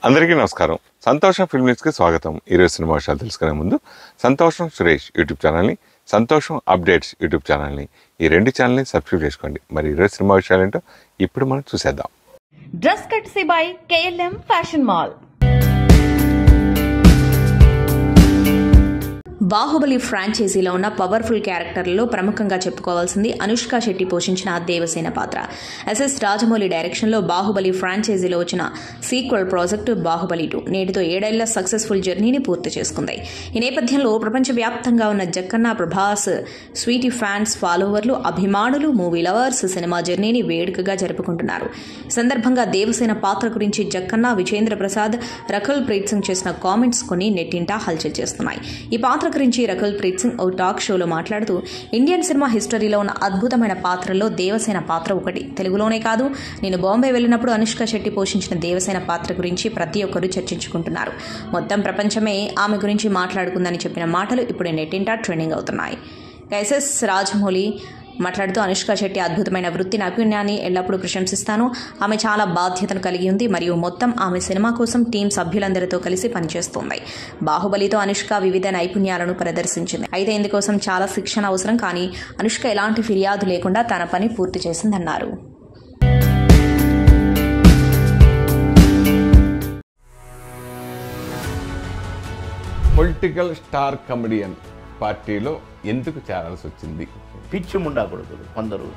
అందరికీ నమస్కారం. సంతోషం ఫిల్మ్ న్యూస్కి స్వాగతం. ఈరోజు సినిమా విషయాలు తెలుసుకునే ముందు సంతోషం సురేష్ యూట్యూబ్ ఛానల్ని, సంతోషం అప్డేట్స్ యూట్యూబ్ ఛానల్ని, ఈ రెండు ఛానల్ని సబ్స్క్రైబ్ చేసుకోండి. మరి ఈరోజు సినిమా విషయాలు ఏంటో ఇప్పుడు మనం చూసేద్దాం. Dress courtesy by KLM fashion mall. Baahubali ఫ్రాంచైజీలో ఉన్న పవర్ఫుల్ క్యారెక్టర్లలో ప్రముఖంగా చెప్పుకోవాల్సింది అనుష్క శెట్టి పోషించిన దేవసేన పాత్ర. SS రాజమౌళి డైరెక్షన్లో బాహుబలి ఫ్రాంచైజీలో వచ్చిన సీక్వెల్ ప్రాజెక్టు బాహుబలి 2 నేటితో 7 ఏళ్ల సక్సెస్ఫుల్ జర్నీని పూర్తి చేసుకుంది. ఈ నేపథ్యంలో ప్రపంచవ్యాప్తంగా ఉన్న జక్కన్న, ప్రభాస్, స్వీటీ ఫ్యాన్స్, ఫాలోవర్లు, అభిమానులు, మూవీ లవర్స్ సినిమా జర్నీని వేడుకగా జరుపుకుంటున్నారు. ఈ సందర్భంగా దేవసేన పాత్ర గురించి జక్కన్న, విజేంద్ర ప్రసాద్, రకుల్ ప్రీత్ సింగ్ చేసిన కామెంట్స్ కొన్ని నెట్టింటా హల్చల్ చేస్తున్నాయి. ఈ పాత్ర గురించి రకుల్ ప్రీత్ సింగ్ ఓ టాక్ షోలో మాట్లాడుతూ, ఇండియన్ సినిమా హిస్టరీలో ఉన్న అద్భుతమైన పాత్రల్లో దేవసేన పాత్ర ఒకటి. తెలుగులోనే కాదు, నేను బాంబే వెళ్ళినప్పుడు అనుష్క శెట్టి పోషించిన దేవసేన పాత్ర గురించి ప్రతి ఒక్కరూ చర్చించుకుంటున్నారు. మొత్తం ప్రపంచమే ఆమె గురించి మాట్లాడుకుందని చెప్పిన మాటలు ఇప్పుడు నెట్టింటా ట్రెండింగ్ అవుతున్నాయి. SS రాజమౌళి మాట్లాడుతూ, అనుష్క శెట్టి అద్భుతమైన వృత్తి నైపుణ్యాన్ని ఎల్లప్పుడూ ప్రశంసిస్తాను. ఆమె చాలా బాధ్యతను కలిగి ఉంది మరియు మొత్తం ఆమె సినిమా కోసం టీం సభ్యులందరితో కలిసి పనిచేస్తోంది. బాహుబలితో అనుష్క వివిధ నైపుణ్యాలను ప్రదర్శించింది. అయితే ఇందుకోసం చాలా శిక్షణ అవసరం, కానీ అనుష్క ఎలాంటి ఫిర్యాదు లేకుండా తన పని పూర్తి చేసిందన్నారు. పొలిటికల్ స్టార్ కమెడియన్ పార్టీలో ఎందుకు చేరాల్సి వచ్చింది? పిచ్చి ముండాకూడదు కొందరు.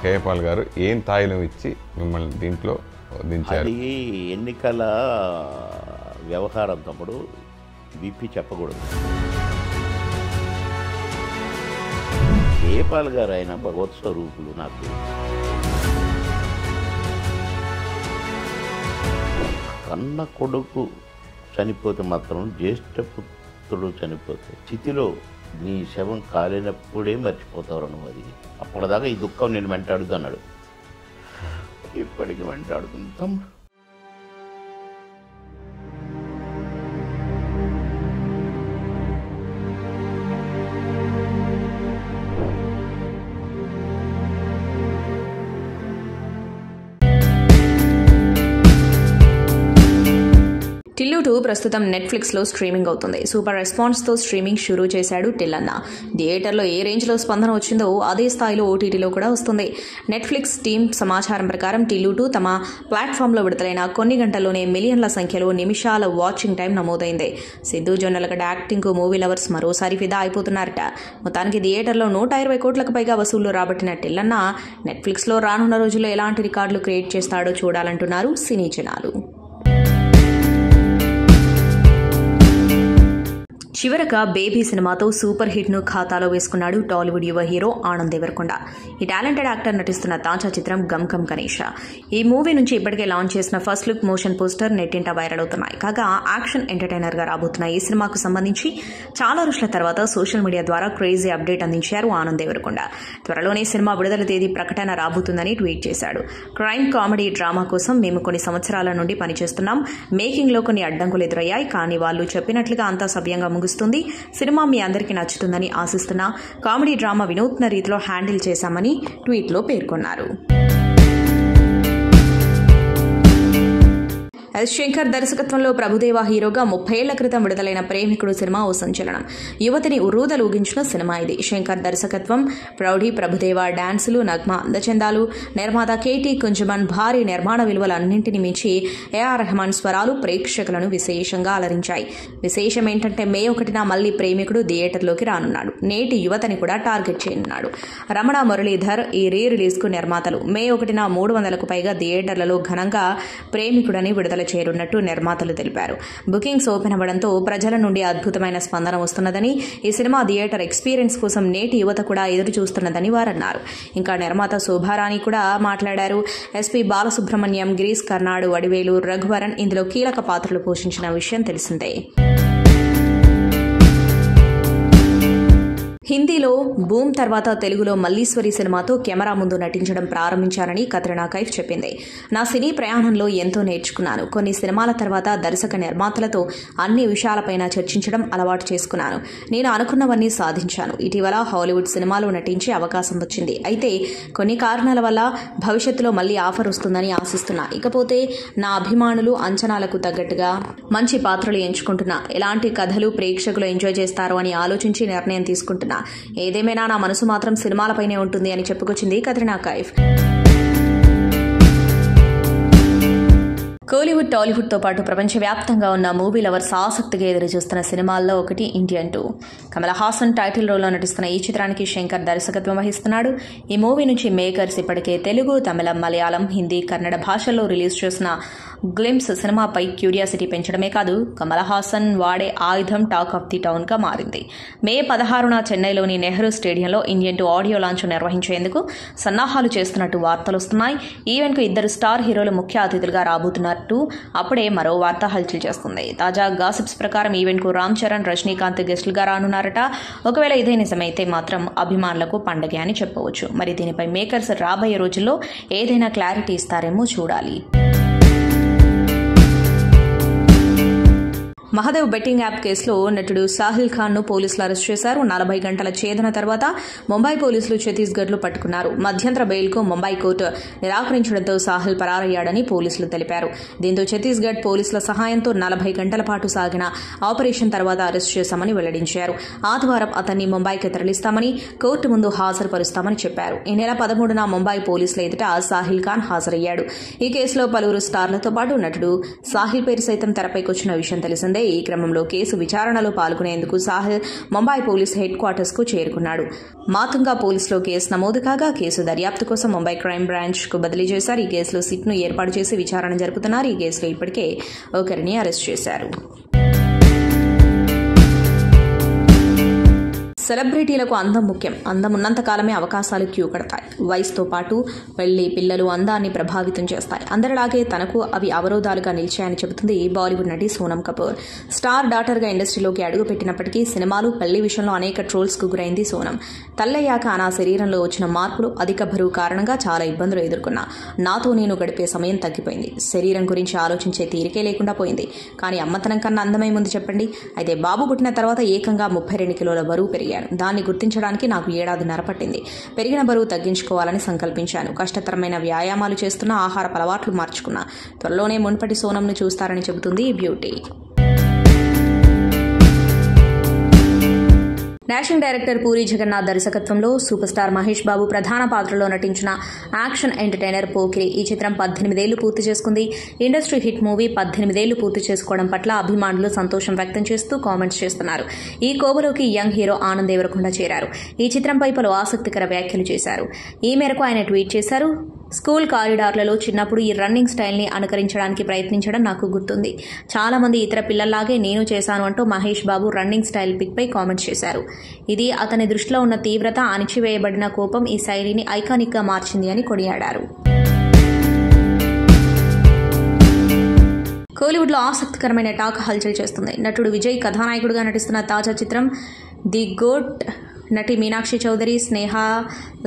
కేపాల్ గారు ఏం తాయిలం ఇచ్చి మిమ్మల్ని దీంట్లో దించారు? అది ఎన్నికల వ్యవహారం తమ్ముడు, విప్పి చెప్పకూడదు. కేపాల్ గారు ఆయన భగవత్ స్వరూపులు. నాకు కన్న కొడుకు చనిపోతే మాత్రం జ్యేష్ఠ పుత్రుడు చనిపోతే చితిలో నీ శవం కాలినప్పుడే మర్చిపోతావు నువ్వు. అది అప్పటిదాకా ఈ దుఃఖం నేను వెంటాడుతున్నాడు, ఇప్పటికి వెంటాడుతుంది తమ్ముడు. టిల్లు 2 ప్రస్తుతం నెట్ఫ్లిక్స్లో స్ట్రీమింగ్ అవుతుంది. సూపర్ రెస్పాన్స్తో స్ట్రీమింగ్ షురూ చేశాడు టిల్లన్న. థియేటర్లో ఏ రేంజ్లో స్పందన వచ్చిందో అదే స్థాయిలో OTTలో కూడా వస్తుంది. నెట్ఫ్లిక్స్ టీం సమాచారం ప్రకారం టిల్లు 2 తమ ప్లాట్ఫామ్లో విడుదలైన కొన్ని గంటల్లోనే మిలియన్ల సంఖ్యలో నిమిషాల వాచింగ్ టైం నమోదైంది. సిద్ధు జొన్నలగడ్డ యాక్టింగ్కు మూవీ లవర్స్ మరోసారి ఫిదా అయిపోతున్నారట. మొత్తానికి థియేటర్లో 120 కోట్లకు పైగా వసూళ్లు రాబట్టిన టిల్లన్న నెట్ఫ్లిక్స్లో రానున్న రోజుల్లో ఎలాంటి రికార్డులు క్రియేట్ చేస్తాడో చూడాలంటున్నారు సినీ జనాలు. చివరగా బేబీ సినిమాతో సూపర్ హిట్ ను ఖాతాలో వేసుకున్నాడు టాలీవుడ్ యువ హీరో ఆనంద్ దేవరకొండ. ఈ టాలెంటెడ్ యాక్టర్ నటిస్తున్న తాజా చిత్రం గమ్ గమ్ గణేష. ఈ మూవీ నుంచి ఇప్పటికే లాంచ్ చేసిన ఫస్ట్ లుక్ మోషన్ పోస్టర్ నెట్టింట వైరల్ అవుతున్నాయి. కాగా యాక్షన్ ఎంటర్టైనర్ గా రాబోతున్న ఈ సినిమాకు సంబంధించి చాలా రోజుల తర్వాత సోషల్ మీడియా ద్వారా క్రేజీ అప్డేట్ అందించారు ఆనంద్ దేవరకొండ. త్వరలోనే సినిమా విడుదల తేదీ ప్రకటన రాబోతుందని ట్వీట్ చేశాడు. క్రైమ్ కామెడీ డ్రామా కోసం మేము కొన్ని సంవత్సరాల నుండి పనిచేస్తున్నాం. మేకింగ్ లో కొన్ని అడ్డంకులు ఎదురయ్యాయి, కానీ వాళ్ళు చెప్పినట్లుగా అంతా సవ్యంగా ముగుస్తుంది. సినిమా మీ అందరికీ నచ్చుతుందని ఆశిస్తున్నా. కామెడీ డ్రామా వినూత్న రీతిలో హ్యాండిల్ చేశామని ట్వీట్లో పేర్కొన్నారు. ఎస్ శంకర్ దర్శకత్వంలో ప్రభుదేవా హీరోగా 30 ఏళ్ల క్రితం విడుదలైన ప్రేమికుడు సినిమా ఓ సంచలనం. యువతిని ఉర్రూతలూగించిన సినిమా ఇది. శంకర్ దర్శకత్వం, ప్రౌఢి, ప్రభుదేవా డాన్సులు, నగ్మ అందచందాలు, నిర్మాత KT కుంజమన్ భారీ నిర్మాణ విలువలన్నింటినీ మించి AR రెహమాన్ స్వరాలు ప్రేక్షకులను విశేషంగా అలరించాయి. విశేషం ఏంటంటే మే 1న మళ్లీ ప్రేమికుడు థియేటర్లోకి రానున్నాడు. నేటి యువతని కూడా టార్గెట్ చేయనున్నాడు. రమణ మురళీధర్ ఈ రీ రిలీజ్ కు నిర్మాతలు. మే 1న 300కు పైగా థియేటర్లలో ఘనంగా ప్రేమికుడని విడుదల చేరున్నట్టు నిర్మాతలు తెలిపారు. బుకింగ్స్ ఓపెన్ అవ్వడంతో ప్రజల నుండి అద్భుతమైన స్పందన వస్తున్నదని, ఈ సినిమా థియేటర్ ఎక్స్పీరియన్స్ కోసం నేటి యువత కూడా ఎదురు చూస్తున్నదని వారన్నారు. ఇంకా నిర్మాత శోభారాణి కూడా మాట్లాడారు. SP బాలసుబ్రహ్మణ్యం, గిరీష్ కర్నాడ్, వడివేలు, రఘువరన్ ఇందులో కీలక పాత్రలు పోషించిన విషయం తెలిసిందే. హిందీలో బూమ్ తర్వాత తెలుగులో మల్లీశ్వరి సినిమాతో కెమెరా ముందు నటించడం ప్రారంభించానని కత్రినా కైఫ్ చెప్పింది. నా సినీ ప్రయాణంలో ఎంతో నేర్చుకున్నాను. కొన్ని సినిమాల తర్వాత దర్శక నిర్మాతలతో అన్ని విషయాలపైన చర్చించడం అలవాటు చేసుకున్నాను. నేను అనుకున్నవన్నీ సాధించాను. ఇటీవల హాలీవుడ్ సినిమాలో నటించే అవకాశం వచ్చింది. అయితే కొన్ని కారణాల వల్ల భవిష్యత్తులో మళ్లీ ఆఫర్ వస్తుందని ఆశిస్తున్నా. ఇకపోతే నా అభిమానులు అంచనాలకు తగ్గట్టుగా మంచి పాత్రలు ఎంచుకుంటున్నా. ఎలాంటి కథలు ప్రేక్షకులు ఎంజాయ్ చేస్తారో అని ఆలోచించి నిర్ణయం తీసుకుంటున్నా. ఏదేమైనా నా మనసు మాత్రం సినిమాలపైనే ఉంటుంది అని చెప్పుకొచ్చింది కత్రినా కైఫ్. కోలీవుడ్, టాలీవుడ్ తో పాటు ప్రపంచవ్యాప్తంగా ఉన్న మూవీ లవర్స్ ఆసక్తిగా ఎదురుచూస్తున్న సినిమాల్లో ఒకటి ఇండియన్ 2. కమల్ హాసన్ టైటిల్ రోల్లో నటిస్తున్న ఈ చిత్రానికి శంకర్ దర్శకత్వం వహిస్తున్నాడు. ఈ మూవీ నుంచి మేకర్స్ ఇప్పటికే తెలుగు, తమిళం, మలయాళం, హిందీ, కన్నడ భాషల్లో రిలీజ్ చేసిన గ్లిమ్స్ సినిమాపై క్యూరియాసిటీ పెంచడమే కాదు, కమల్ హాసన్ వాడే ఆయుధం టాక్ ఆఫ్ ది టౌన్ గా మారింది. మే 16న చెన్నైలోని నెహ్రూ స్టేడియంలో ఇండియన్ 2 ఆడియో లాంచ్ నిర్వహించేందుకు సన్నాహాలు చేస్తున్నట్టు వార్తలు వస్తున్నాయి. ఈవెంట్ కు 2 స్టార్ హీరోలు ముఖ్య అతిథులుగా రాబోతున్నారు. అప్పుడే మరో వార్త హల్చల్ చేస్తుంది. తాజా గాసిప్స్ ప్రకారం ఈవెంట్ కు రామ్ చరణ్, రజనీకాంత్ గెస్టులుగా రానున్నారట. ఒకవేళ ఇదే నిజమైతే మాత్రం అభిమానులకు పండగే అని చెప్పవచ్చు. మరి దీనిపై మేకర్స్ రాబోయే రోజుల్లో ఏదైనా క్లారిటీ ఇస్తారేమో చూడాలి. మహదేవ్ బెట్టింగ్ యాప్ కేసులో నటుడు సాహిల్ ఖాన్ ను పోలీసులు అరెస్ట్ చేశారు. 40 గంటల ఛేదన తర్వాత ముంబై పోలీసులు ఛత్తీస్గఢ్ లో పట్టుకున్నారు. మధ్యంతర బెయిల్ కు ముంబై కోర్టు నిరాకరించడంతో సాహిల్ పరారయ్యాడని పోలీసులు తెలిపారు. దీంతో ఛత్తీస్గఢ్ పోలీసుల సహాయంతో 40 గంటల పాటు సాగిన ఆపరేషన్ తర్వాత అరెస్ట్ చేశామని వెల్లడించారు. ఆదివారం అతన్ని ముంబైకి తరలిస్తామని, కోర్టు ముందు హాజరుపరుస్తామని చెప్పారు. ఈ నెల 13న ముంబై పోలీసుల ఎదుట సాహిల్ ఖాన్ హాజరయ్యాడు. ఈ కేసులో పలువురు స్టార్లతో పాటు నటుడు సాహిల్ పేరు సైతం తెరపైకొచ్చిన విషయం తెలిసిందే. ఈ క్రమంలో కేసు విచారణలో పాల్గొనేందుకు Sahil Mumbai police head quarters కు చేరుకున్నాడు. మాతుంగా పోలీసులో కేసు నమోదు కాగా కేసు దర్యాప్తు కోసం ముంబై క్రైమ్ బ్రాంచ్ కు బదిలీ చేశారు. ఈ కేసులో సిట్ ను ఏర్పాటు చేసి విచారణ జరుపుతున్నారు. ఈ కేసులో ఇప్పటికే ఒకరిని అరెస్ట్ చేశారు. సెలబ్రిటీలకు అందం ముఖ్యం. అందం ఉన్నంతకాలమే అవకాశాలు క్యూ కడతాయి. వయసుతో పాటు పెళ్లి, పిల్లలు అందాన్ని ప్రభావితం చేస్తాయి. అందరిలాగే తనకు అవి అవరోధాలుగా నిలిచాయని చెబుతుంది బాలీవుడ్ నటి సోనమ్ కపూర్. స్టార్ డాటర్ గా ఇండస్ట్రీలోకి అడుగుపెట్టినప్పటికీ సినిమాలు, పెళ్లి విషయంలో అనేక ట్రోల్స్ కు గురైంది సోనమ్. తల్లయ్యాక నా శరీరంలో వచ్చిన మార్పులు, అధిక బరువు కారణంగా చాలా ఇబ్బందులు ఎదుర్కొన్నా. నాతో నేను గడిపే సమయం తగ్గిపోయింది. శరీరం గురించి ఆలోచించే తీరికే లేకుండా పోయింది. కానీ అమ్మతనం కన్నా అందమేముంది చెప్పండి. అయితే బాబు పుట్టిన తర్వాత ఏకంగా 32 కిలోల బరువు పెరిగాను. దాన్ని గుర్తించడానికి నాకు 1.5 ఏళ్లు పట్టింది. పెరిగిన బరువు తగ్గించుకోవాలని సంకల్పించాను. కష్టతరమైన వ్యాయామాలు చేస్తున్నా, ఆహారపు అలవాట్లు మార్చుకున్నా. త్వరలోనే మున్పటి సోనంను చూస్తారని చెబుతుంది ఈ beauty. National director Puri Jagannadh దర్శకత్వంలో సూపర్ స్టార్ మహేష్ బాబు ప్రధాన పాత్రలో నటించిన యాక్షన్ ఎంటర్టైనర్ పోకిరి ఈ చిత్రం 18 ఏళ్లు పూర్తి చేసుకుంది. ఇండస్ట్రీ హిట్ మూవీ 18 ఏళ్లు పూర్తి చేసుకోవడం పట్ల అభిమానులు సంతోషం వ్యక్తం చేస్తూ కామెంట్స్ చేస్తున్నారు. ఈ కోవలోకి యంగ్ హీరో ఆనంద్ దేవరకొండ చేరారు. ఈ చిత్రంపై పలు ఆసక్తికర వ్యాఖ్యలు చేశారు. ఈ మేరకు ఆయన ట్వీట్ చేశారు. స్కూల్ కారిడార్లలో చిన్నప్పుడు ఈ రన్నింగ్ స్టైల్ని అనుకరించడానికి ప్రయత్నించడం నాకు గుర్తుంది. చాలా మంది ఇతర పిల్లల్లాగే నేను చేశాను అంటూ Mahesh Babu running style పిక్పై comment చేశారు. ఇది అతని దృష్టిలో ఉన్న తీవ్రత, అణిచివేయబడిన కోపం ఈ శైలిని ఐకానిక్ గా మార్చింది అని కొనియాడారు. కోలీవుడ్ లో ఆసక్తికరమైన టాక్ హల్చల్ చేస్తుంది. నటుడు విజయ్ కథానాయకుడిగా నటిస్తున్న తాజా చిత్రం ది గోట్. నటి మీనాక్షి చౌదరి, స్నేహ,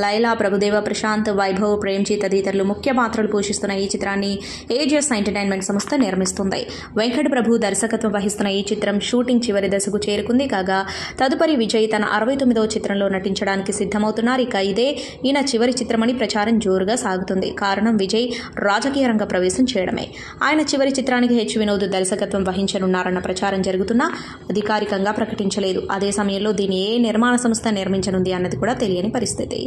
లైలా, ప్రభుదేవ, ప్రశాంత్, వైభవ్, ప్రేమ్జీ తదితరులు ముఖ్య పాత్రలు పోషిస్తున్న ఈ చిత్రాన్ని ఏజియస్ ఎంటర్టైన్మెంట్ సంస్థ నిర్మిస్తుంది. వెంకట్ ప్రభు దర్శకత్వం వహిస్తున్న ఈ చిత్రం షూటింగ్ చివరి దశకు చేరుకుంది. కాగా తదుపరి విజయ్ తన 69వ చిత్రంలో నటించడానికి సిద్ధమవుతున్నారు. ఇక ఇదే ఈయన చివరి చిత్రమని ప్రచారం జోరుగా సాగుతుంది. కారణం విజయ్ రాజకీయ రంగ ప్రవేశం చేయడమే. ఆయన చివరి చిత్రానికి హెచ్ వినోద్ దర్శకత్వం వహించనున్నారన్న ప్రచారం జరుగుతున్నా అధికారికంగా ప్రకటించలేదు. అదే సమయంలో దీని ఏ నిర్మాణ సంస్థ నిర్మించనుంది అన్నది కూడా తెలియని పరిస్థితి.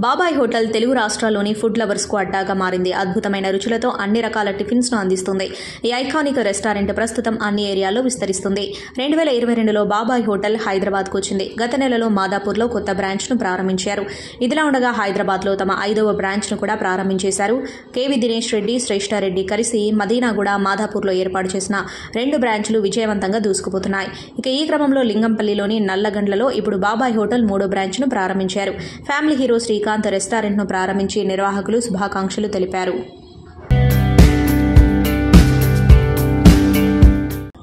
బాబాయ్ హోటల్ తెలుగు రాష్ట్రాల్లోని ఫుడ్ లవర్స్ కు అడ్డాగా మారింది. అద్భుతమైన రుచులతో అన్ని రకాల టిఫిన్స్ ను అందిస్తుంది. ఈ ఐకానిక్ రెస్టారెంట్ ప్రస్తుతం అన్ని ఏరియాల్లో విస్తరిస్తుంది. 2022లో బాబాయ్ హోటల్ హైదరాబాద్ కు వచ్చింది. గత నెలలో మాదాపూర్లో కొత్త బ్రాంచ్ ను ప్రారంభించారు. ఇదిలా ఉండగా హైదరాబాద్ లో తమ 5వ బ్రాంచ్ ను కూడా ప్రారంభించేశారు. కేవి దినేష్ రెడ్డి, శ్రేష్ఠారెడ్డి కలిసి మదీనాగూడ, మాదాపూర్లో ఏర్పాటు చేసిన 2 బ్రాంచ్లు విజయవంతంగా దూసుకుపోతున్నాయి. ఇక ఈ క్రమంలో లింగంపల్లిలోని నల్లగండ్లలో ఇప్పుడు బాబాయ్ హోటల్ 3వ బ్రాంచ్ ను ప్రారంభించారు. ఫ్యామిలీ హీరో శ్రీకాంత్ రెస్టారెంట్ ను ప్రారంభించి నిర్వాహకులు శుభాకాంక్షలు తెలిపారు.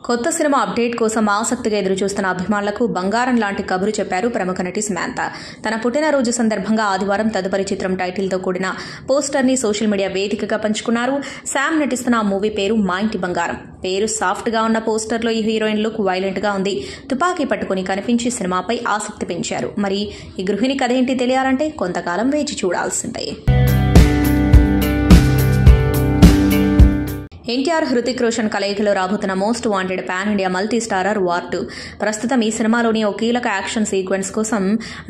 కొత్త సినిమా అప్డేట్ కోసం ఆసక్తిగా ఎదురుచూస్తున్న అభిమానులకు బంగారం లాంటి కబురు చెప్పారు ప్రముఖ నటి సమాంతా. తన పుట్టినరోజు సందర్భంగా ఆదివారం తదుపరి చిత్రం టైటిల్తో కూడిన పోస్టర్ని సోషల్ మీడియా వేదికగా పంచుకున్నారు. శామ్ నటిస్తున్న ఆ మూవీ పేరు మా ఇంటి బంగారం. పేరు సాఫ్ట్గా ఉన్న పోస్టర్లో ఈ హీరోయిన్ లుక్ వైలెంట్గా ఉంది. తుపాకీ పట్టుకుని కనిపించి సినిమాపై ఆసక్తి పెంచారు. మరి ఈ గృహిణి కథ ఏంటి తెలియాలంటే కొంతకాలం వేచి చూడాల్సిందే. ఎన్టీఆర్ హృతిక్ రోషన్ కలయికలో రాబోతున్న most wanted pan India multi starrer war 2. ప్రస్తుతం ఈ సినిమాలోని ఓ కీలక యాక్షన్ సీక్వెన్స్ కోసం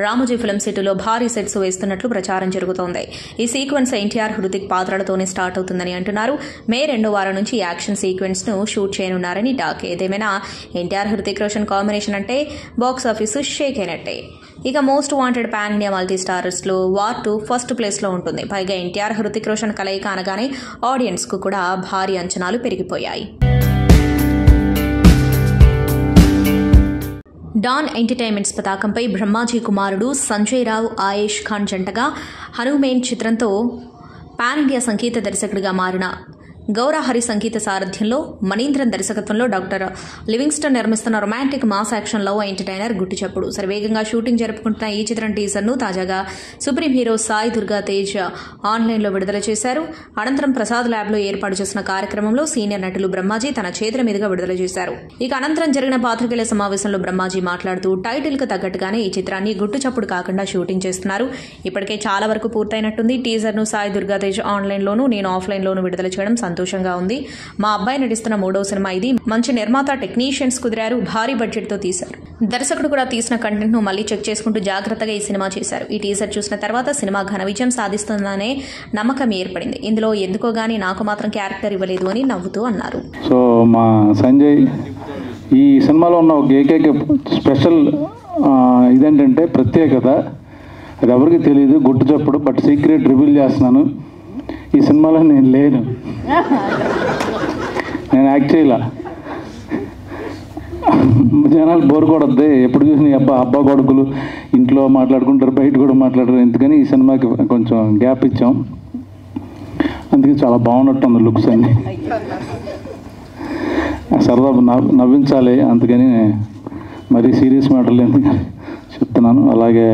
రామోజీ ఫిల్మ్ సిటీలో భారీ సెట్స్ వేస్తున్నట్లు ప్రచారం జరుగుతోంది. ఈ సీక్వెన్స్ ఎన్టీఆర్ హృతిక్ పాత్రలతోనే స్టార్ట్ అవుతుందని అంటున్నారు. మే 2వ వారం నుంచి యాక్షన్ సీక్వెన్స్ ను షూట్ చేయనున్నారని టాక్. ఏదేమైనా ఎన్టీఆర్ హృతిక్ రోషన్ కాంబినేషన్ అంటే బాక్స్ ఆఫీసు షేక్ అయినట్టే. ఇక most wanted pan India multi starrers లో వార్ 2 ఫస్ట్ ప్లేస్ లో ఉంటుంది. పైగా ఎన్టీఆర్ హృతిక్ రోషన్ కలయిక అనగానే ఆడియన్స్ కు కూడా భారీ అంచనాలు పెరిగిపోయాయి. డాన్ ఎంటర్టైన్మెంట్స్ పతాకంపై బ్రహ్మాజీ కుమారుడు సంజయ్ రావ్ ఆయేష్ ఖాన్ జంటగా హనుమేన్ చిత్రంతో పాన్ ఇండియా సంగీత దర్శకుడిగా మారిన గౌరహరి సంగీత సారథ్యంలో మనీంద్రన్ దర్శకత్వంలో డాక్టర్ లివింగ్స్టన్ నిర్మిస్తున్న romantic mass action love entertainer గుట్టు చప్పుడు. సర్వేగంగా షూటింగ్ జరుపుకుంటున్న ఈ చిత్రం టీజర్ను తాజాగా సుప్రీం హీరో సాయి దుర్గా తేజ్ ఆన్లైన్లో విడుదల చేశారు. అనంతరం ప్రసాద్ ల్యాబ్లో ఏర్పాటు చేసిన కార్యక్రమంలో సీనియర్ నటులు బ్రహ్మాజీ తన చేతుల మీదుగా విడుదల చేశారు. ఇక అనంతరం జరిగిన పాత్రికేయుల సమావేశంలో బ్రహ్మాజీ మాట్లాడుతూ టైటిల్ కు తగ్గట్టుగానే ఈ చిత్రాన్ని గుట్టు చప్పుడు కాకుండా షూటింగ్ చేస్తున్నారు. ఇప్పటికే చాలా వరకు పూర్తయినట్టుంది. టీజర్ను సాయి దుర్గా తేజ్ ఆన్లైన్లోనూ నేను ఆఫ్లైన్లోనూ విడుదల చేయడం సంతోషంగా ఉంది. మా అబ్బాయి నటిస్తున్న 3వ సినిమా ఇది. మంచి నిర్మాత, టెక్నీషియన్స్ కుదిరారు. భారీ బడ్జెట్ తో తీశారు. దర్శకుడు కూడా తీసిన కంటెంట్ ను మళ్లీ చెక్ చేసుకుంటూ జాగ్రత్తగా ఈ సినిమా చేశారు. ఈ టీజర్ చూసిన తర్వాత సినిమా ఘన విజయం సాధిస్తుందనే నమ్మకం ఏర్పడింది. ఇందులో ఎందుకో గానీ నాకు మాత్రం క్యారెక్టర్ ఇవ్వలేదు అని నవ్వుతూ అన్నారు. సో మా సంజయ్ ఈ సినిమాలో ఉన్న ఒక ఏకైక స్పెషల్ ఇదేంటంటే ప్రత్యేకత, అది ఎవరికి తెలియదు, గుట్టు చప్పుడు. బట్ సీక్రెట్ రివీల్ చేస్తున్నాను, ఈ సినిమాలో నేను లేను. నేను యాక్ట్ చేయలే. జనాలు బోర్ కొడద్ది, ఎప్పుడు చూసిన అబ్బా కొడుకులు ఇంట్లో మాట్లాడుకుంటారు, బయట కూడా మాట్లాడరు. ఎందుకని ఈ సినిమాకి కొంచెం గ్యాప్ ఇచ్చాం. అందుకే చాలా బాగున్నట్టు ఉంది లుక్స్ అన్ని. సరదా నవ్వించాలి, అందుకని మరీ సీరియస్ మ్యాటర్లు ఎందుకని చెప్తున్నాను. అలాగే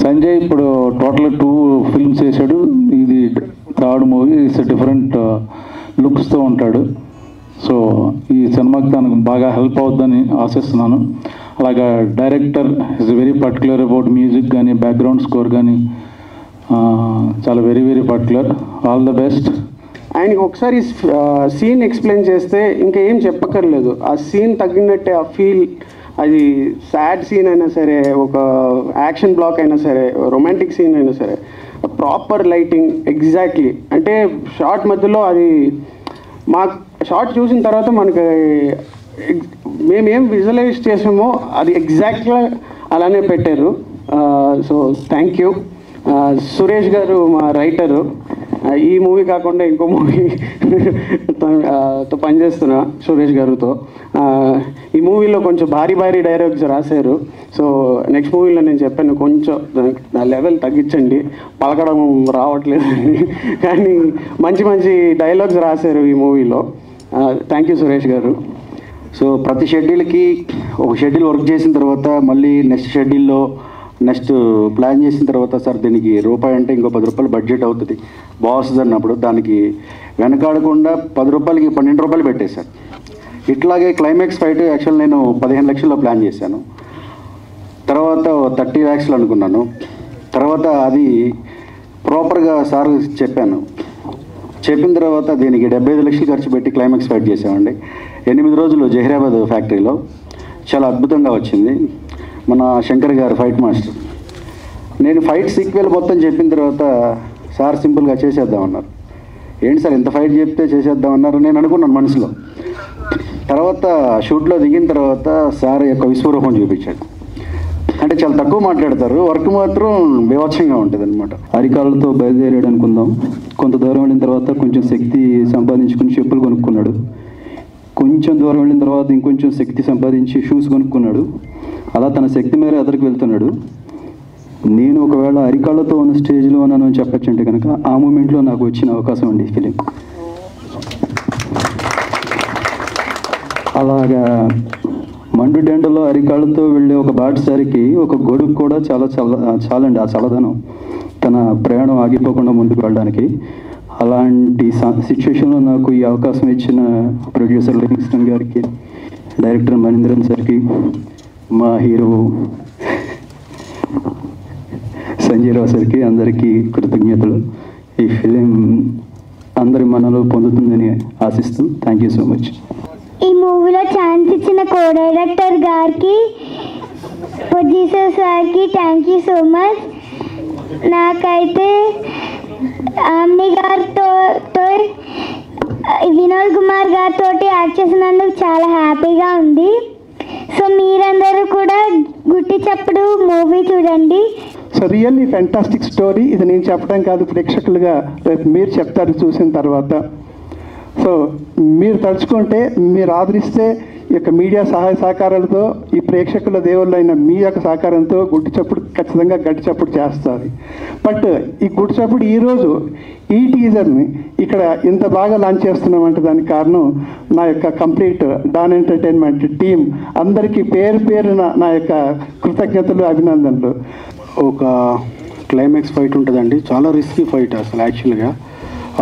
సంజయ్ ఇప్పుడు టోటల్ 2 ఫిల్మ్స్ చేశాడు. ఇది 3rd మూవీ. ఇట్స్ డిఫరెంట్ లుక్స్తో ఉంటాడు. సో ఈ సినిమాకి తనకు బాగా హెల్ప్ అవుద్దని ఆశిస్తున్నాను. అలాగే director is very particular about music కానీ బ్యాక్గ్రౌండ్ స్కోర్ కానీ చాలా very very particular. All the best. ఆయనకి ఒకసారి సీన్ ఎక్స్ప్లెయిన్ చేస్తే ఇంకా ఏం చెప్పక్కర్లేదు. ఆ సీన్ తగ్గినట్టే ఆ ఫీల్, అది సాడ్ సీన్ అయినా సరే, ఒక యాక్షన్ బ్లాక్ అయినా సరే, రొమాంటిక్ సీన్ అయినా సరే, ప్రాపర్ లైటింగ్ ఎగ్జాక్ట్లీ. అంటే షార్ట్ మధ్యలో అది మా షార్ట్ చూసిన తర్వాత మనకి మేమేం విజువలైజ్ చేసామో అది ఎగ్జాక్ట్గా అలానే పెట్టారు. So thank you. సురేష్ గారు మా రైటరు. ఈ మూవీ కాకుండా ఇంకో మూవీ తో పనిచేస్తున్నా సురేష్ గారితో. ఈ మూవీలో కొంచెం భారీ డైలాగ్స్ రాశారు. సో నెక్స్ట్ మూవీలో నేను చెప్పాను కొంచెం నా లెవెల్ తగ్గించండి, పలకడం రావట్లేదండి, కానీ మంచి డైలాగ్స్ రాశారు ఈ మూవీలో. థ్యాంక్ యూ సురేష్ గారు. సో ప్రతి షెడ్యూల్కి ఒక షెడ్యూల్ వర్క్ చేసిన తర్వాత మళ్ళీ నెక్స్ట్ షెడ్యూల్లో నెక్స్ట్ ప్లాన్ చేసిన తర్వాత సార్ దీనికి రూపాయి అంటే ఇంకో 10 రూపాయలు బడ్జెట్ అవుతుంది బాగుస్తుంది అన్నప్పుడు దానికి వెనకాడకుండా 10 రూపాయలకి 12 రూపాయలు పెట్టేశారు. ఇట్లాగే క్లైమాక్స్ ఫైట్ యాక్చువల్ నేను 15 లక్షల్లో ప్లాన్ చేశాను. తర్వాత 30 lakhs అనుకున్నాను. తర్వాత అది ప్రాపర్గా సార్ చెప్పాను. చెప్పిన తర్వాత దీనికి 75 లక్షలు ఖర్చు పెట్టి క్లైమాక్స్ ఫైట్ చేసామండి. 8 రోజులు జహీరాబాద్ ఫ్యాక్టరీలో. చాలా అద్భుతంగా వచ్చింది. మన శంకర్ గారు ఫైట్ మాస్టర్. నేను ఫైట్ సీక్వెల్ మొత్తం చెప్పిన తర్వాత సార్ సింపుల్గా చేసేద్దామన్నారు. ఏంటి సార్ ఇంత ఫైట్ చెప్తే చేసేద్దామన్నారు నేను అనుకున్నాను మనసులో. తర్వాత షూట్లో దిగిన తర్వాత సార్ యొక్క విశ్వరూపం చూపించాడు. అంటే చాలా తక్కువ మాట్లాడతారు, వర్క్ మాత్రం బీభత్సంగా ఉంటుంది అనమాట. అరికాళ్ళతో బయలుదేరాడు అనుకుందాం. కొంత దూరం వెళ్ళిన తర్వాత కొంచెం శక్తి సంపాదించుకుని చెప్పులు కొనుక్కున్నాడు. కొంచెం దూరం వెళ్ళిన తర్వాత ఇంకొంచెం శక్తి సంపాదించి షూస్ కొనుక్కున్నాడు. అలా తన శక్తి మేర ఎదరికి వెళ్తున్నాడు. నేను ఒకవేళ అరికాళ్ళతో ఉన్న స్టేజ్లో ఉన్నాను అని చెప్పచ్చంటే కనుక ఆ మూమెంట్లో నాకు వచ్చిన అవకాశం అండి ఫిలిం. అలాగా మండు డెండలో అరికాళ్ళతో వెళ్ళే ఒక బాటసారికి ఒక గొడుగు కూడా చాలండి ఆ చల్లదనం తన ప్రయాణం ఆగిపోకుండా ముందుకు వెళ్ళడానికి. అలాంటి సిచ్యువేషన్లో నాకు ఈ అవకాశం ఇచ్చిన ప్రొడ్యూసర్ లివింగ్స్టన్ గారికి, డైరెక్టర్ మనీంద్రన్ సార్కి, మా హీరో సంజయ్ రావు సార్కి అందరికీ కృతజ్ఞతలు. ఈ ఫిలిం అందరి మనలో పొందుతుందని ఆశిస్తూ థ్యాంక్ యూ సో మచ్. ఈ మూవీలో ఛాన్స్ ఇచ్చిన కో డైరెక్టర్ గారికి, ప్రొడ్యూసర్ సార్కి థ్యాంక్ యూ సో మచ్. నాకైతే ఆమ్ని గారితో వినోద్ కుమార్ గారితో యాక్ట్ చేసినందుకు చాలా హ్యాపీగా ఉంది. సో మీరందరూ కూడా గుట్టి చప్పుడు మూవీ చూడండి. So really fantastic story. ఇది నేను చెప్పడం కాదు, ప్రేక్షకులుగా రేపు మీరు చెప్తారు చూసిన తర్వాత. సో మీరు తలుచుకుంటే, మీరు ఆదరిస్తే ఈ యొక్క మీడియా సహాయ సహకారాలతో, ఈ ప్రేక్షకుల దేవుళ్ళైన మీ యొక్క సహకారంతో గుడ్డి చప్పుడు ఖచ్చితంగా గట్టి చప్పుడు చేస్తుంది. బట్ ఈ గుడ్డి చప్పుడు ఈరోజు ఈ టీజర్ని ఇక్కడ ఇంత బాగా లాంచ్ చేస్తున్నామంటే దానికి కారణం నా యొక్క కంప్లీట్ డాన్ ఎంటర్టైన్మెంట్ టీం అందరికీ పేరు పేరున నా యొక్క కృతజ్ఞతలు, అభినందనలు. ఒక క్లైమాక్స్ ఫైట్ ఉంటుందండి, చాలా రిస్కీ ఫైట్ అసలు. యాక్చువల్గా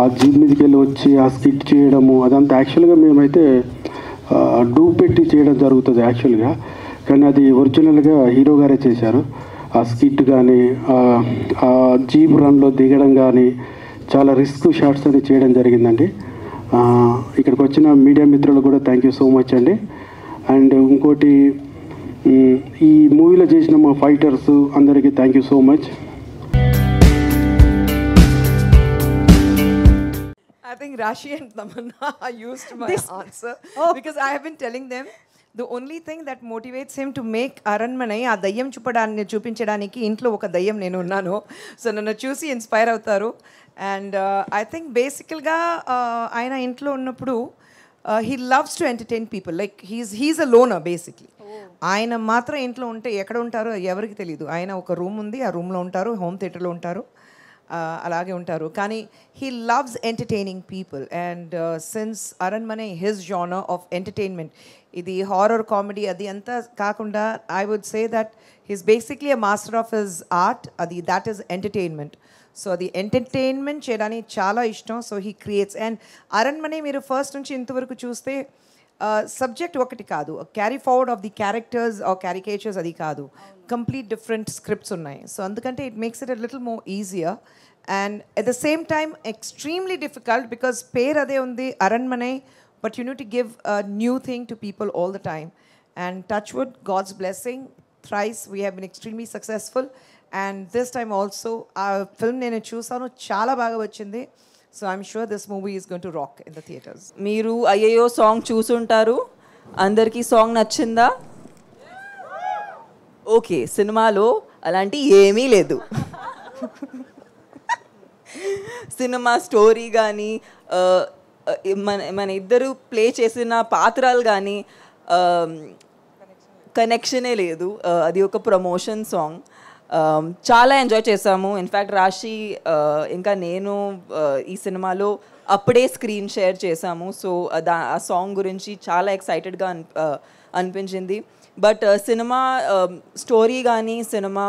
ఆ జీప్ మీదకి వెళ్ళి వచ్చి ఆ స్కిట్ చేయడము అదంతా యాక్చువల్గా మేమైతే డూప్ పెట్టి చేయడం జరుగుతుంది యాక్చువల్గా. కానీ అది ఒరిజినల్గా హీరో గారే చేశారు. ఆ స్కిట్ కానీ ఆ జీప్ రన్లో దిగడం కానీ చాలా రిస్క్ షాట్స్ అని చేయడం జరిగిందండి. ఇక్కడికి వచ్చిన మీడియా మిత్రులు కూడా థ్యాంక్ యూ సో మచ్ అండి. అండ్ ఇంకోటి, ఈ మూవీలో చేసిన మా ఫైటర్స్ అందరికీ thank you so much. I think Rashi and Tamanna used my answer because I have been telling them the only thing that motivates him to make Aranmanai ఆ దయ్యం చూపించడానికి ఇంట్లో ఒక దయ్యం నేను ఉన్నాను. సో నన్ను చూసి ఇన్స్పైర్ అవుతారు. అండ్ ఐ థింక్ బేసికల్గా ఆయన ఇంట్లో ఉన్నప్పుడు he loves to entertain people. Like he's a లోనర్ basically. ఆయన మాత్రం ఇంట్లో ఉంటే ఎక్కడ ఉంటారో ఎవరికి తెలియదు. ఆయన ఒక రూమ్ ఉంది, ఆ రూమ్లో ఉంటారు, హోమ్ థియేటర్లో ఉంటారు, అలాగే ఉంటారు. కానీ he loves entertaining people. And since Aranmanai his genre of entertainment, ఇది హారర్ కామెడీ అది అంతా కాకుండా I would say that he's basically a master of his art. అది దాట్ ఈస్ ఎంటర్టైన్మెంట్. సో అది ఎంటర్టైన్మెంట్ చేయడానికి చాలా ఇష్టం. So he creates. And Aranmanai మీరు ఫస్ట్ నుంచి ఇంతవరకు చూస్తే సబ్జెక్ట్ ఒకటి కాదు, carry forward of the characters or caricatures అది కాదు, కంప్లీట్ డిఫరెంట్ స్క్రిప్ట్స్ ఉన్నాయి. సో అందుకంటే it makes it a little more easier and at the same time extremely difficult because పేరు అదే ఉంది Aranmanai, but you need to give a new thing to people all the time. And touch wood, God's blessing, thrice we have been extremely successful. And this time also ఆ film నేను చూసాను, చాలా బాగా వచ్చింది. So I'm sure this movie is going to rock in the theatres. మీరు అయ్యయ్యో song చూసుంటారు, అందరికీ సాంగ్ నచ్చిందా? ఓకే, సినిమాలో అలాంటి ఏమీ లేదు. సినిమా స్టోరీ కానీ మన ఇద్దరు ప్లే చేసిన పాత్రలు కానీ కనెక్షనే లేదు. అది ఒక ప్రమోషన్ సాంగ్. చాలా ఎంజాయ్ చేసాము. ఇన్ఫ్యాక్ట్ రాశి ఇంకా నేను ఈ సినిమాలో అప్పుడే స్క్రీన్ షేర్ చేసాము. సో ఆ సాంగ్ గురించి చాలా ఎక్సైటెడ్గా అనిపించింది. బట్ సినిమా స్టోరీ కానీ సినిమా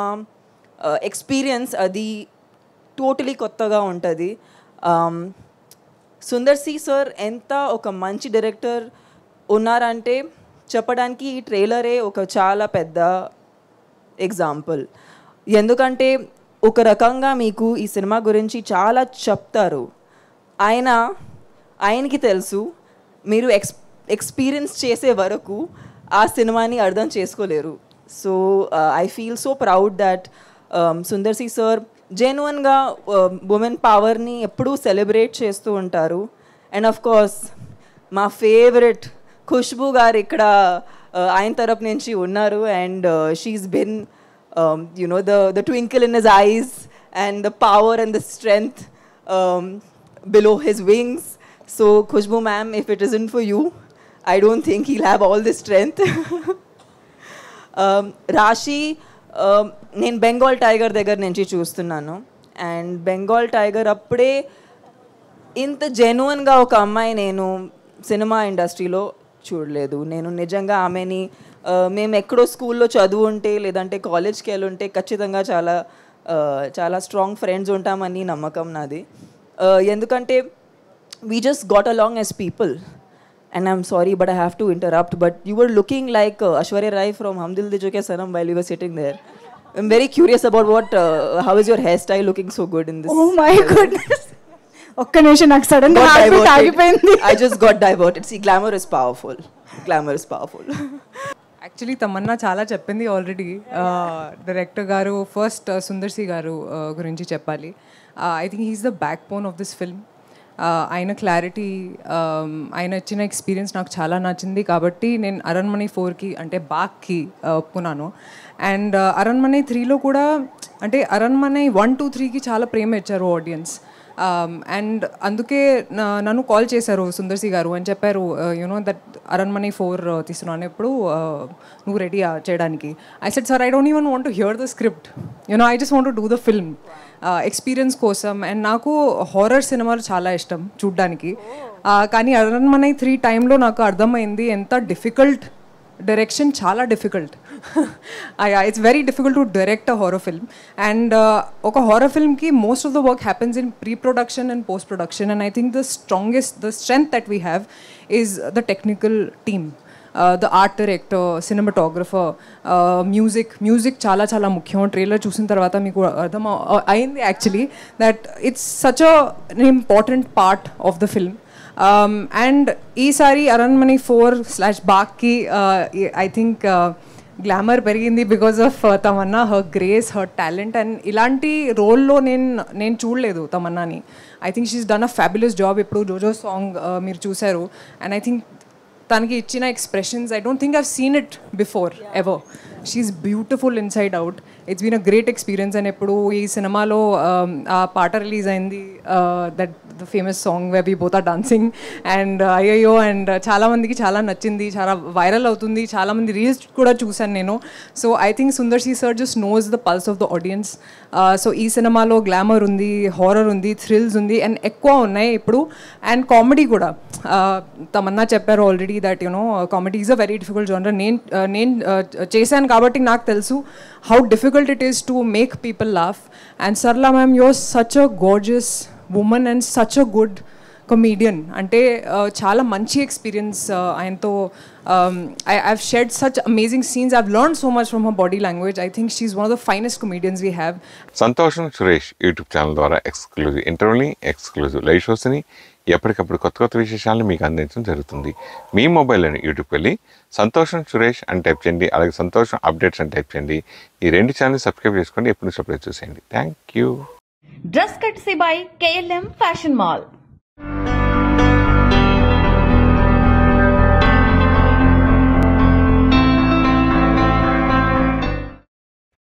ఎక్స్పీరియన్స్ అది టోటలీ కొత్తగా ఉంటుంది. సుందర్ సి సార్ ఎంత ఒక మంచి డైరెక్టర్ ఉన్నారంటే చెప్పడానికి ఈ ట్రైలరే ఒక చాలా పెద్ద ఎగ్జాంపుల్. ఎందుకంటే ఒక రకంగా మీకు ఈ సినిమా గురించి చాలా చెప్తారు. ఆయనకి తెలుసు, మీరు ఎక్స్పీరియన్స్ చేసే వరకు ఆ సినిమాని అర్థం చేసుకోలేరు. So I feel so proud that Sundar C sir జెన్యున్గా ఉమెన్ పవర్ని ఎప్పుడూ సెలబ్రేట్ చేస్తూ ఉంటారు. అండ్ ఆఫ్ కోర్స్ మా ఫేవరెట్ ఖుష్బూ గారు ఇక్కడ ఆయన తరపు నుంచి ఉన్నారు. And she's been the twinkle in his eyes and the power and the strength below his wings. So Khushbu ma'am, if it isn't for you, I don't think he'll have all the strength. Rashi, నేను Bengal tiger దగ్గర నుంచి చూస్తున్నాను. And Bengal tiger అప్పుడే ఇంత జెన్యున్గా ఒక అమ్మాయి నేను సినిమా ఇండస్ట్రీలో చూడలేదు. నేను నిజంగా ఆమెని మేము ఎక్కడో స్కూల్లో చదువు ఉంటే లేదంటే కాలేజ్కి వెళ్ళి ఉంటే ఖచ్చితంగా చాలా చాలా స్ట్రాంగ్ ఫ్రెండ్స్ ఉంటామని నమ్మకం నాది. ఎందుకంటే we just got along as people. And I'm sorry, but I have to interrupt. But you were looking like Aishwarya Rai from Hum Dil De Chuke Sanam while you were sitting there. I'm very curious about how is your hairstyle looking so good in this? Oh my goodness. ఒక్క నిమిషం నాకు sudden గా heart beat ఆగిపోయింది. I just got diverted. See, glamour is powerful. Glamour is powerful. Actually Tamannaah చాలా చెప్పింది already. Director గారు first Sundar C garu గురించి చెప్పాలి. I think he's the backbone of this film. ఆయన క్లారిటీ, ఆయన ఇచ్చిన ఎక్స్పీరియన్స్ నాకు చాలా నచ్చింది. కాబట్టి నేను అరణ్మణి 4కి అంటే బాగ్కి ఒప్పుకున్నాను. అండ్ అరణ్మణి 3లో కూడా అంటే అరణ్మణి 1, 2, 3కి చాలా ప్రేమ ఇచ్చారు ఆడియన్స్. అండ్ అందుకే నన్ను కాల్ చేశారు సుందర్ సి గారు అని చెప్పారు, యూనో దట్ అరణ్మణి 4 తీస్తున్నాను, ఎప్పుడు నువ్వు రెడీ చేయడానికి. I said sir, I don't even want to hear the script, you know I just want to do the film experience కోసం. అండ్ నాకు హారర్ సినిమాలు చాలా ఇష్టం చూడ్డానికి. కానీ అరణ్మణి 3 టైంలో నాకు అర్థమైంది ఎంత డిఫికల్ట్ డైరెక్షన్, చాలా difficult. It's very difficult to direct a horror film. And ఒక హారర్ ఫిల్మ్కి most of the work happens in pre production and post production. And I think the strength that we have is the technical team, the art director, cinematographer, music చాలా చాలా ముఖ్యం. Trailer చూసిన తర్వాత మీకు అర్థం అయింది actually that it's such an important part of the film. And ఈసారి Aranmanai 4/బాగ్కి I think glamour పెరిగింది because of Tamannaah, her grace, her talent. And ఇలాంటి రోల్లో నేను చూడలేదు తమన్నాని. I think she's done a fabulous job. ఇప్పుడు జోజో సాంగ్ మీరు చూశారు. అండ్ ఐ థింక్ తనకి ఇచ్చిన expressions, I don't think I've seen it before ever. She's beautiful inside out. It's been a great experience. And ఎప్పుడు ఈ సినిమాలో ఆ పాట రిలీజ్ అయింది, that the famous song way we both are dancing. And అయ్యో, and చాలామందికి చాలా నచ్చింది, చాలా వైరల్ అవుతుంది, చాలామంది రీల్స్ కూడా చూశాను నేను. So I think Sundar C sir just knows the pulse of the audience. So ఈ సినిమాలో గ్లామర్ ఉంది, హారర్ ఉంది, థ్రిల్స్ ఉంది, అండ్ ఎక్కువ ఉన్నాయి ఇప్పుడు. అండ్ కామెడీ కూడా తమన్నా చెప్పారు already that you know comedy is a very difficult genre. నేను చేశాను కాబట్టి నాకు తెలుసు how difficult it is to make people laugh. And Sarla ma'am, you are such a gorgeous woman and such a good comedian. అంటే చాలా మంచి ఎక్స్పీరియన్స్ ఆయనతో. I've shared such amazing scenes. I've learned so much from her body language. I think she's one of the finest comedians we have. సంతోషం Suresh YouTube channel ద్వారా exclusive ఇంటర్వ్యూని, exclusive live షోస్ని, ఎప్పటికప్పుడు కొత్త విశేషాలను మీకు అందించడం జరుగుతుంది. మీ మొబైల్లోని యూట్యూబ్కి వెళ్ళి సంతోషం సురేష్ అని టైప్ చేయండి, అలాగే సంతోషం అప్డేట్స్ అని టైప్ చేయండి. ఈ 2 ఛానల్ సబ్స్క్రైబ్ చేసుకోండి, ఎప్పుడు సబ్స్క్రైబ్ చూసేయండి. Thank you. Dress courtesy by KLM fashion mall.